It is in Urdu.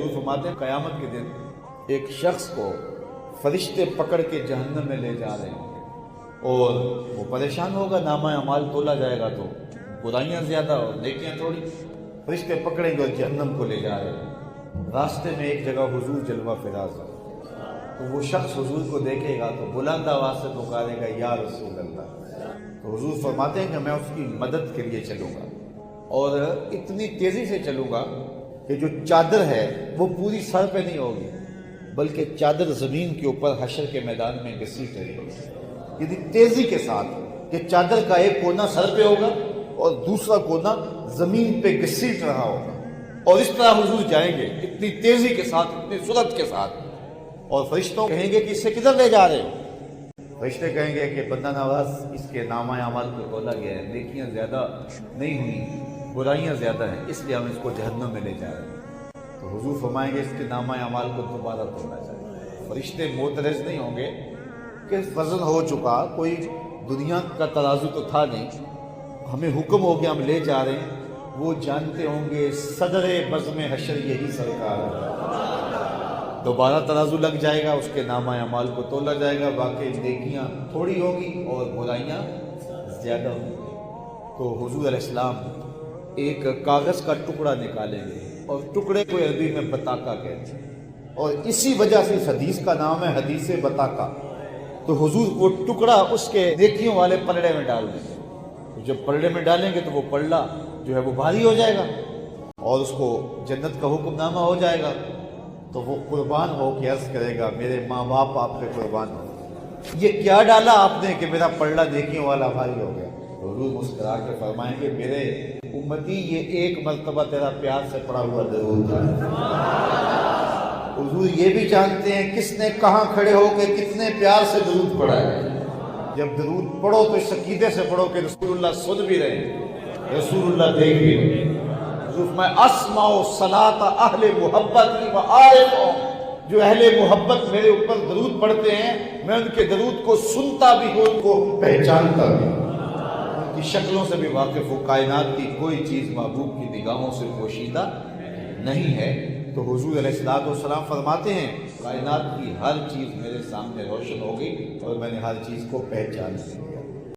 حضور فرماتے ہیں قیامت کے دن ایک شخص کو فرشتے پکڑ کے جہنم میں لے جا رہے ہوں گے اور وہ پریشان ہوگا، نامہ اعمال تولا جائے گا تو برائیاں زیادہ اور نیکیاں تھوڑی، فرشتے پکڑیں گے اور جہنم کو لے جا رہے ہیں۔ راستے میں ایک جگہ حضور جلوہ فراز ہے، تو وہ شخص حضور کو دیکھے گا تو بلند آواز سے پکارے گا یا رسول اللہ۔ تو حضور فرماتے ہیں کہ میں اس کی مدد کے لیے چلوں گا اور اتنی تیزی سے چلوں گا کہ جو چادر ہے وہ پوری سر پہ نہیں ہوگی بلکہ چادر زمین کے اوپر حشر کے میدان میں گھسیٹ رہی ہوگی، یعنی تیزی کے ساتھ کہ چادر کا ایک کونا سر پہ ہوگا اور دوسرا کونا زمین پہ گھسیٹ رہا ہوگا، اور اس طرح حضور جائیں گے اتنی تیزی کے ساتھ، اتنی سرعت کے ساتھ، اور فرشتوں کہیں گے کہ اس سے کدھر لے جا رہے ہو؟ فرشتے کہیں گے کہ بندہ نواز اس کے نامہ اعمال کو تولا گیا ہے، نیکیاں زیادہ نہیں ہوئی، برائیاں زیادہ ہیں، اس لیے ہم اس کو جہنم میں لے جا رہے ہیں۔ تو حضور فرمائیں گے اس کے نامہ اعمال کو دوبارہ تولا جائے۔ فرشتے معترض نہیں ہوں گے کہ وزن ہو چکا، کوئی دنیا کا ترازو تو تھا نہیں، ہمیں حکم ہو گیا ہم لے جا رہے ہیں۔ وہ جانتے ہوں گے صدر بزم حشر یہی سرکار ہے، دوبارہ ترازو لگ جائے گا، اس کے نامہ اعمال کو تولا جائے گا، واقعی نیکیاں تھوڑی ہوگی اور برائیاں زیادہ ہوں گی۔ تو حضور علیہ السلام ایک کاغذ کا ٹکڑا نکالیں گے اور ٹکڑے کو عربی میں بطاقہ کہتے ہیں، اور اسی وجہ سے اس حدیث کا نام ہے حدیث بطاقہ۔ تو حضور وہ ٹکڑا اس کے نیکیوں والے پلڑے میں ڈال دیں گے، جب پلڑے میں ڈالیں گے تو وہ پلڑا جو ہے وہ بھاری ہو جائے گا اور اس کو جنت کا حکم نامہ ہو جائے گا، تو وہ قربان ہو کے عرض کرے گا میرے ماں باپ آپ پہ قربان ہو، یہ کیا ڈالا آپ نے کہ میرا پلڑا نیکیوں والا بھاری ہو گیا؟ حضور مسکرا کے فرمائیں گے میرے امتی یہ ایک مرتبہ تیرا پیار سے پڑا ہوا ضرور تھا۔ حضور یہ بھی جانتے ہیں کس نے کہاں کھڑے ہو کے کتنے پیار سے درود پڑھا ہے۔ جب درود پڑھو تو اس عقیدے سے پڑھو کہ رسول اللہ سن بھی رہے ہیں، رسول اللہ دیکھ بھی رہے ہیں۔ میں اسمع صلاۃ اہل محبت و عارفوں، جو اہل محبت میرے اوپر درود پڑھتے ہیں میں ان کے درود کو سنتا بھی ہوں، ان کو پہچانتا بھی ہوں، ان کی شکلوں سے بھی واقف ہوں۔ کائنات کی کوئی چیز محبوب کی نگاہوں سے پوشیدہ نہیں ہے۔ تو حضور علیہ السلام فرماتے ہیں کائنات کی ہر چیز میرے سامنے روشن ہوگی اور میں نے ہر چیز کو پہچان لیا۔